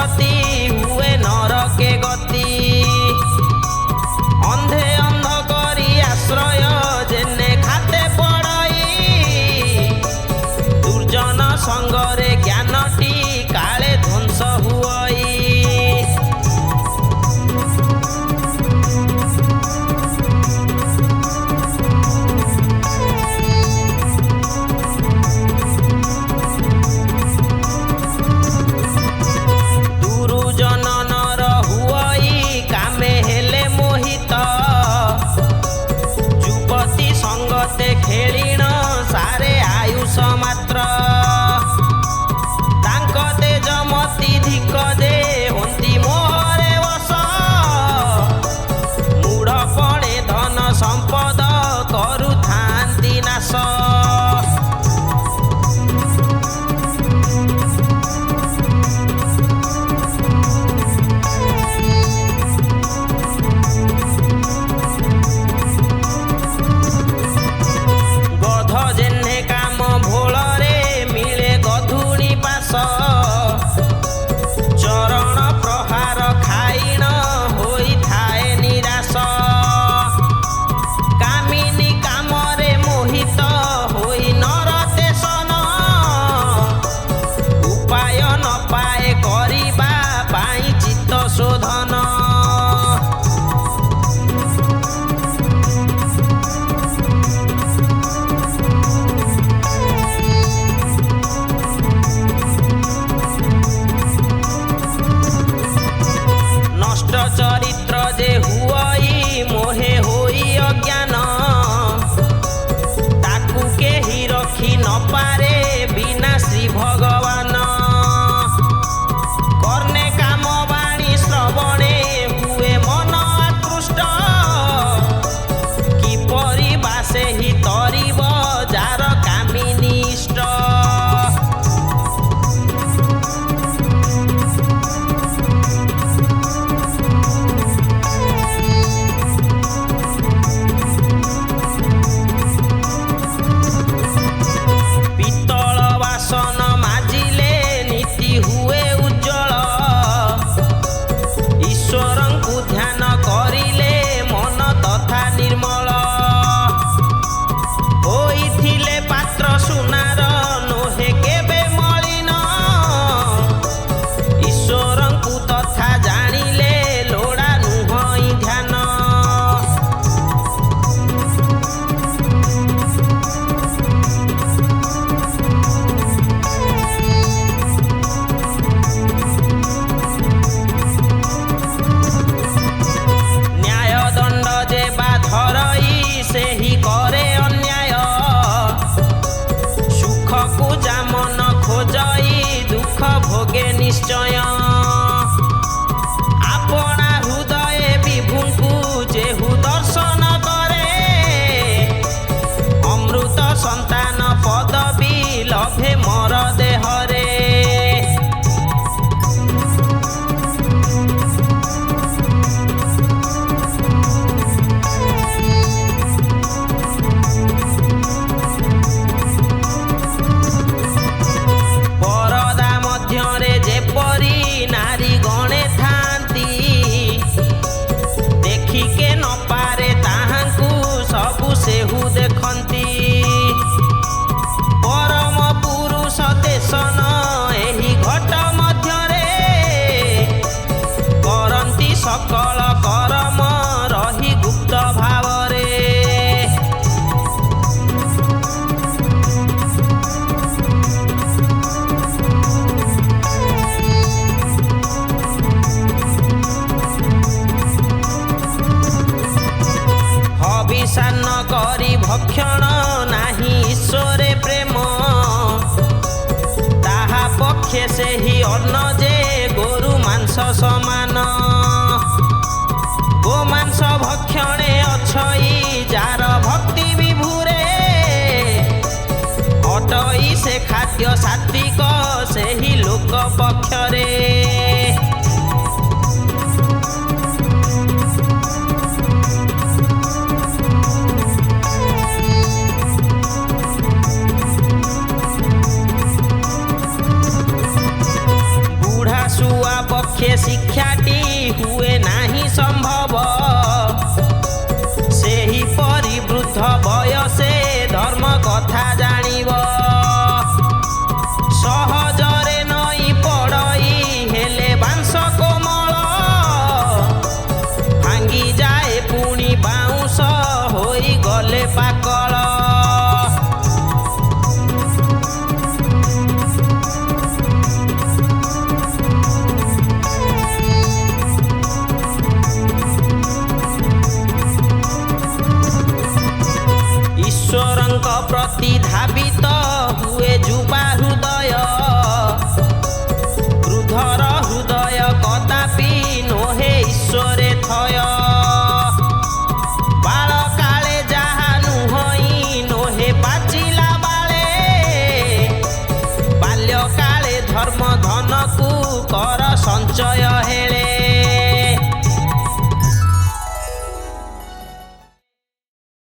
सती हुए नरके गति। अंधे अंध करी आश्रय जेने खाते पड़ई। दुर्जन संगरे ज्ञानटी काले ध्वंस हुई। खेलिण सारे आयुष मात्र तांक तेज मति धिक दे हंती मोहरे वश। मूढ़ पड़े धन संपद करु थांती नाश। चरण प्रहार खाइण होई थाए निराश। कामिनी कामरे मोहित होई नरते सन। उपाय न पाए करिबा पाई चित्त शोधन। चरित्र जे हुई मोहे होई अज्ञान। ताकू केही रखी न पारे बिना श्री भगवान। कर्णे काम वाणी श्रवणे हुए मन आकृष्ट। किपरि बासे ही तरिब जार कामिनी इष्ट। भोगे निश्चय आपना हृदय विभुंकु जेहु दर्शन करे। अमृत संतान पदवी लभे मोर देहरे। नारी गणे थांती देखिके न पारे ताहांकु सबु सेहु देखंती। परम पुरुष देशन एही घट मध्यरे करंती सकल कर्म रही गुप्त भावरे। हविषान्न करी भक्षण नाही ईश्वरे प्रेम। ताहा पक्षे से ही अन्न जे गोरु मांस समान। गो मांस भक्षणे अछई जार भक्ति विभुरे। अटई से खाद्य सात्विक से ही लोक पक्षरे। ଶିକ୍ଷାଟି ହୁଏ ନାହିଁ ସମ୍ଭବ। ସେହିପରି ବୃଦ୍ଧ ବୟସେ ଧର୍ମ କଥା ଜାଣିବ। ସହଜରେ ନଈ ପଡ଼ଇ ହେଲେ ବାଂଶ କୋମଳ, ଭାଙ୍ଗିଯାଏ ପୁଣି ବାଉଁଶ ହୋଇଗଲେ ପାକଳ। ଈଶ୍ୱରଙ୍କ ପ୍ରତି ଧାବି